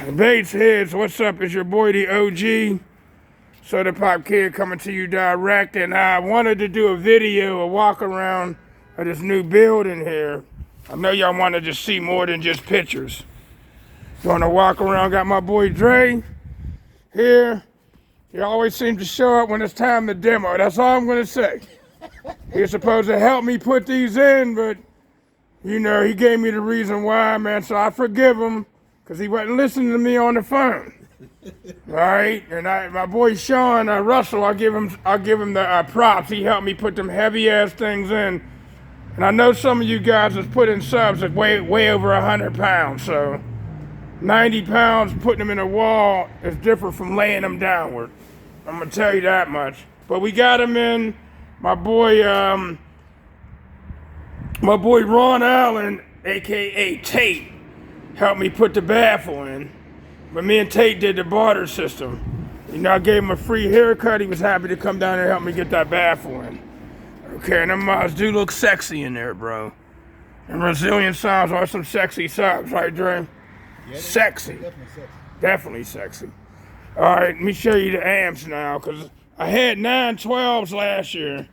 Bates Heads, what's up? It's your boy, the OG, Soda Pop Kid, coming to you direct. And I wanted to do a video, a walk around of this new building here. I know y'all want to just see more than just pictures. Going to walk around, got my boy Dre here. He always seems to show up when it's time to demo. That's all I'm going to say. He's supposed to help me put these in, but, you know, he gave me the reason why, man, so I forgive him. Because he wasn't listening to me on the phone. All right, and my boy Sean Russell, I'll give him the props. He helped me put them heavy ass things in, and I know some of you guys has put in subs that way over 100 pounds. So 90 pounds putting them in a wall is different from laying them downward. I'm gonna tell you that much. But we got them in. My boy Ron Allen, aka Tate, helped me put the baffle in, but me and Tate did the barter system. You know, I gave him a free haircut. He was happy to come down there and help me get that baffle in. Okay, and them mods do look sexy in there, bro. And Resilient Sounds are some sexy subs, right, Dre? Yeah, sexy. Definitely sexy. All right, let me show you the amps now, because I had 9 12s last year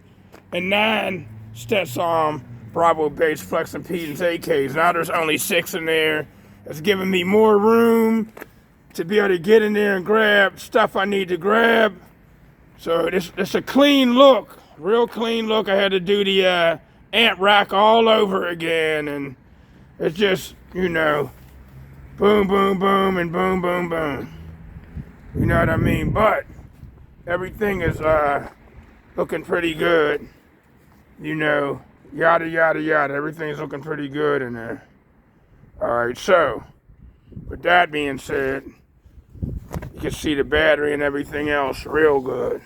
and 9 Stetson Bravo Bass Flex and Pedans AKs. Now there's only 6 in there. It's giving me more room to be able to get in there and grab stuff I need to grab. So it's a clean look, real clean look. I had to do the amp rack all over again, and it's just, you know, boom, boom, boom, and boom, boom, boom. You know what I mean? But everything is looking pretty good. You know, yada, yada, yada. Everything's looking pretty good in there. All right, so with that being said, you can see the battery and everything else real good.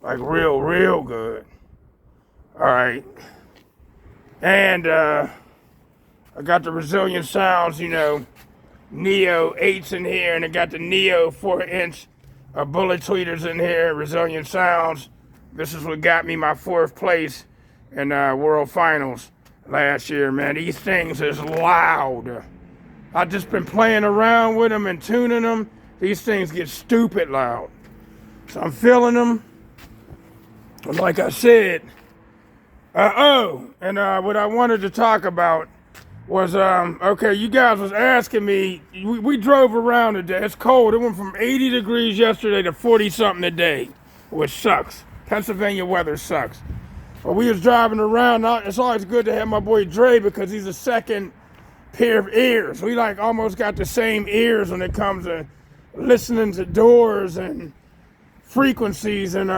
Like real good. All right. And I got the Resilient Sounds, you know, Neo 8s in here, and I got the Neo 4-inch bullet tweeters in here, Resilient Sounds. This is what got me my 4th place in World Finals last year, man. These things is loud. I've just been playing around with them and tuning them. These things get stupid loud. So I'm feeling them. And like I said, and what I wanted to talk about was, okay, you guys was asking me, we drove around today. It's cold. It went from 80 degrees yesterday to 40 something today, which sucks. Pennsylvania weather sucks. But we was driving around. It's always good to have my boy Dre because he's a second pair of ears. We like almost got the same ears when it comes to listening to doors and frequencies. And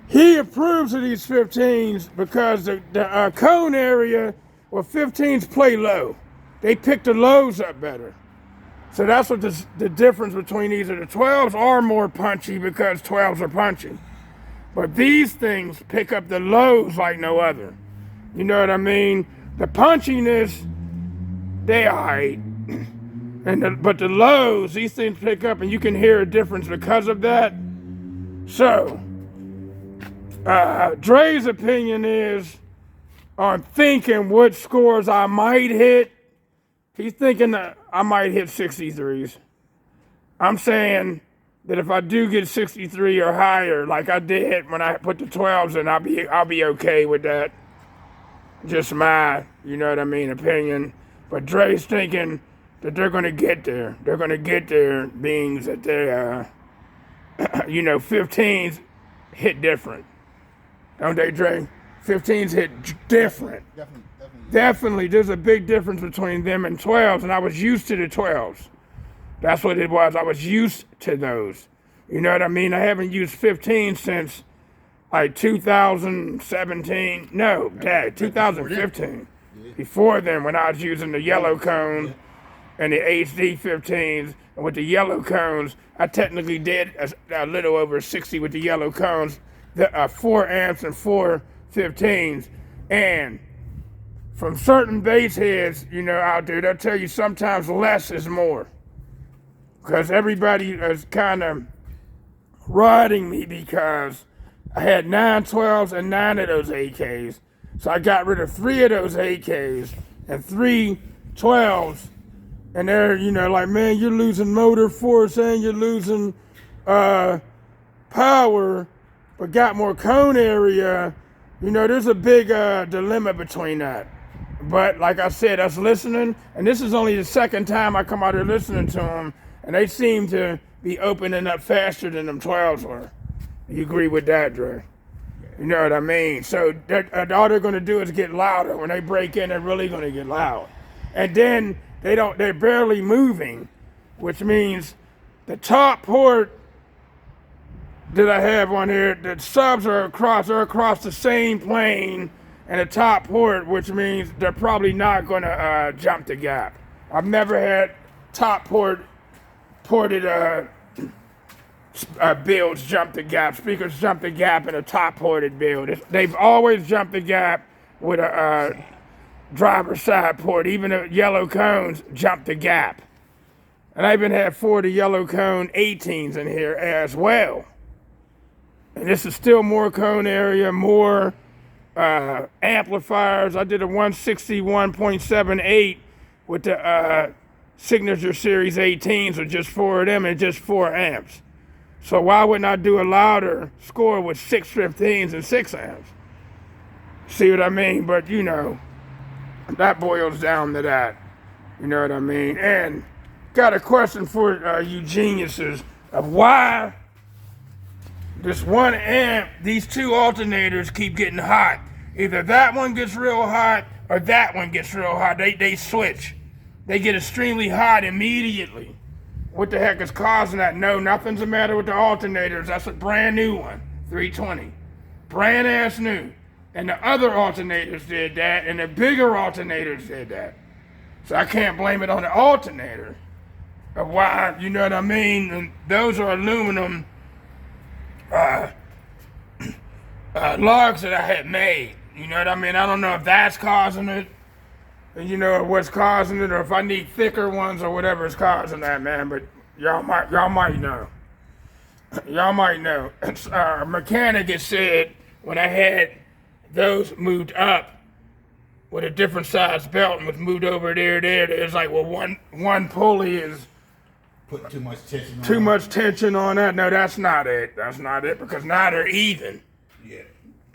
he approves of these 15s because the cone area, well, 15s play low. They pick the lows up better. So that's what the difference between these are. The 12s are more punchy because 12s are punchy. But these things pick up the lows like no other. You know what I mean? The punchiness, they alright. But the lows, these things pick up, and you can hear a difference because of that. So, Dre's opinion is on thinking what scores I might hit. He's thinking that I might hit 63s. I'm saying that if I do get 63 or higher, like I did when I put the 12s in, I'll be okay with that. Just my, you know what I mean, opinion. But Dre's thinking that they're gonna get there. They're gonna get there, being that they, you know, 15s hit different, don't they, Dre? 15s hit different. Definitely, there's a big difference between them and 12s, and I was used to the 12s. That's what it was. I was used to those. You know what I mean? I haven't used 15 since like 2017. No, Dad, 2015. Before then, when I was using the yellow cone and the HD 15s, and with the yellow cones, I technically did a little over 60 with the yellow cones, 4 amps and 4 15s. And from certain bass heads, you know, out there, they'll tell you sometimes less is more. Because everybody is kind of riding me because I had 9 12s and 9 of those AKs. So I got rid of 3 of those AKs and 3 12s And they're, you know, like, man, you're losing motor force and you're losing power, but got more cone area. You know, there's a big dilemma between that. But like I said, us listening, and this is only the second time I come out here listening to them, and they seem to be opening up faster than them 12s were. You agree with that, Dre? You know what I mean? So all they're going to do is get louder. When they break in, they're really going to get loud. And then they're barely moving, which means the top port that I have on here, the subs are across the same plane, and the top port, which means they're probably not going to jump the gap. I've never had top ported builds jump the gap, speakers jump the gap in a top ported build. They've always jumped the gap with a driver's side port. Even the yellow cones jump the gap. And I even have 4 of the yellow cone 18s in here as well. And this is still more cone area, more amplifiers. I did a 161.78 with the Signature Series 18s with just 4 of them and just 4 amps. So why wouldn't I do a louder score with 6 15s and 6 amps? See what I mean? But you know, that boils down to that. You know what I mean? And got a question for you geniuses of why this one amp, these 2 alternators keep getting hot. Either that one gets real hot or that one gets real hot. They switch. They get extremely hot immediately. What the heck is causing that? No, nothing's the matter with the alternators. That's a brand new one, 320. Brand ass new. And the other alternators did that, and the bigger alternators did that. So I can't blame it on the alternator. Of why, you know what I mean? And those are aluminum lugs that I had made. You know what I mean? I don't know if that's causing it, you know, what's causing it, or if I need thicker ones or whatever is causing that, man. But y'all might know. Y'all might know. A mechanic had said when I had those moved up with a different size belt and was moved over there, it's like, well, one pulley is put too much tension on. Too much tension on that. No, that's not it. That's not it, because now they're even. Yeah.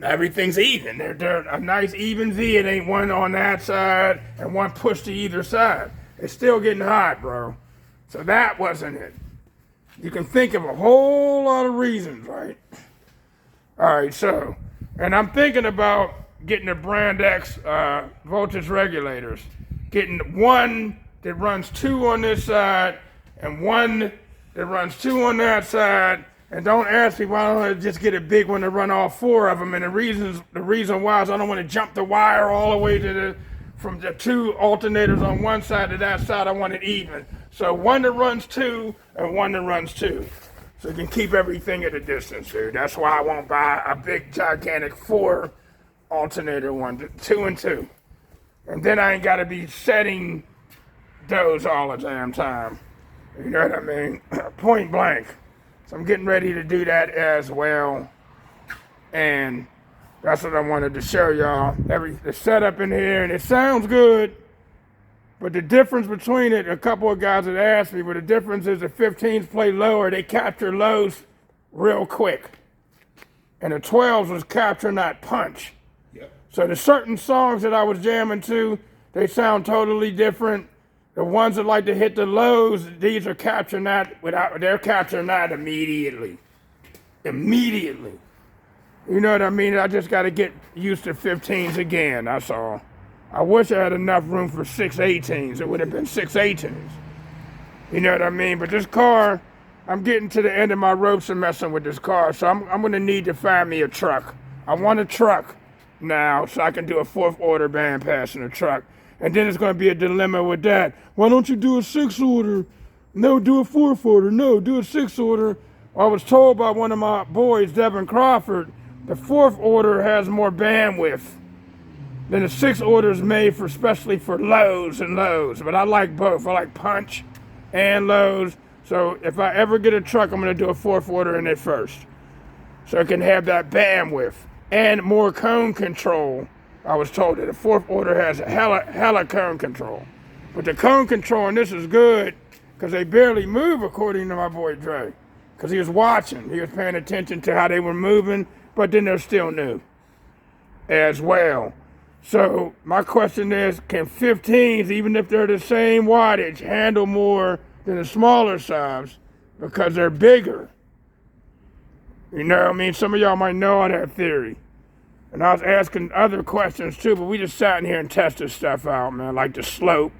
Everything's even. They're a nice even V. It ain't one on that side and one push to either side. It's still getting hot, bro. So that wasn't it. You can think of a whole lot of reasons, right? All right, so, and I'm thinking about getting the Brand X voltage regulators. Getting one that runs 2 on this side and one that runs 2 on that side. And don't ask me why don't I just get a big one to run all 4 of them. And the reason why is I don't want to jump the wire all the way to from the 2 alternators on one side to that side. I want it even. So one that runs 2 and one that runs 2. So you can keep everything at a distance, dude. That's why I won't buy a big gigantic 4 alternator one, 2 and 2. And then I ain't got to be setting those all the damn time. You know what I mean? Point blank. So I'm getting ready to do that as well. And that's what I wanted to show y'all. The setup in here, and it sounds good. But the difference between it, a couple of guys had asked me, but the difference is the 15s play lower. They capture lows real quick. And the 12s was capturing that punch. Yep. So the certain songs that I was jamming to, they sound totally different. The ones that like to hit the lows, these are capturing that they're capturing that immediately. Immediately. You know what I mean? I just got to get used to 15s again, that's all. I wish I had enough room for 6 18s. It would have been 6 18s. You know what I mean? But this car, I'm getting to the end of my ropes and messing with this car, so I'm going to need to find me a truck. I want a truck now so I can do a 4th order bandpass in a truck. And then it's going to be a dilemma with that. Why don't you do a 6 order? No, do a 4th order. No, do a 6 order. I was told by one of my boys, Devin Crawford, the 4th order has more bandwidth than the 6 order is made for, especially for lows and lows. But I like both. I like punch and lows. So if I ever get a truck, I'm going to do a 4th order in it first. So it can have that bandwidth and more cone control. I was told that the 4th order has hella cone control. But the cone control on this is good because they barely move, according to my boy Dre. Because he was watching, he was paying attention to how they were moving, but then they're still new as well. So my question is, can 15s, even if they're the same wattage, handle more than the smaller subs because they're bigger? You know what I mean? Some of y'all might know all that theory. And I was asking other questions too, but we just sat in here and tested stuff out, man, like the slope.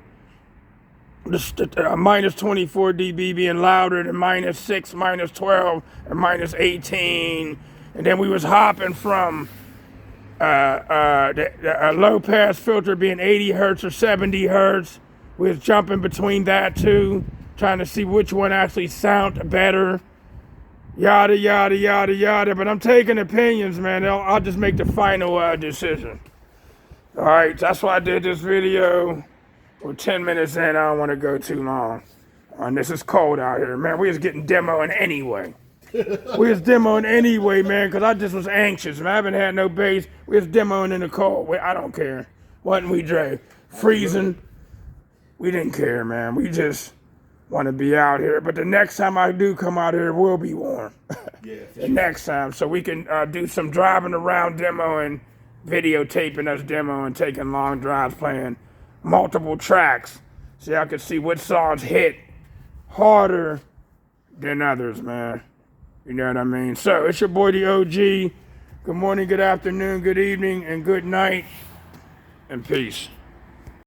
Minus 24 dB being louder than minus 6, minus 12, and minus 18. And then we was hopping from a low pass filter being 80 hertz or 70 hertz. We was jumping between that too, trying to see which one actually sounded better. Yada, yada, yada, yada. But I'm taking opinions, man. I'll just make the final decision. All right, that's why I did this video. We're 10 minutes in. I don't want to go too long. And this is cold out here, man. We was getting demoing anyway. We was demoing anyway, man, because I just was anxious, man. I haven't had no bass. We was demoing in the cold. I don't care. Wasn't we, Dre? Freezing. We didn't care, man. We just want to be out here. But the next time I do come out here, it will be warm. Yeah, the next time. So we can do some driving around demoing, videotaping us demoing, taking long drives, playing multiple tracks. So y'all can see what songs hit harder than others, man. You know what I mean? So it's your boy, the OG. Good morning, good afternoon, good evening, and good night, and peace.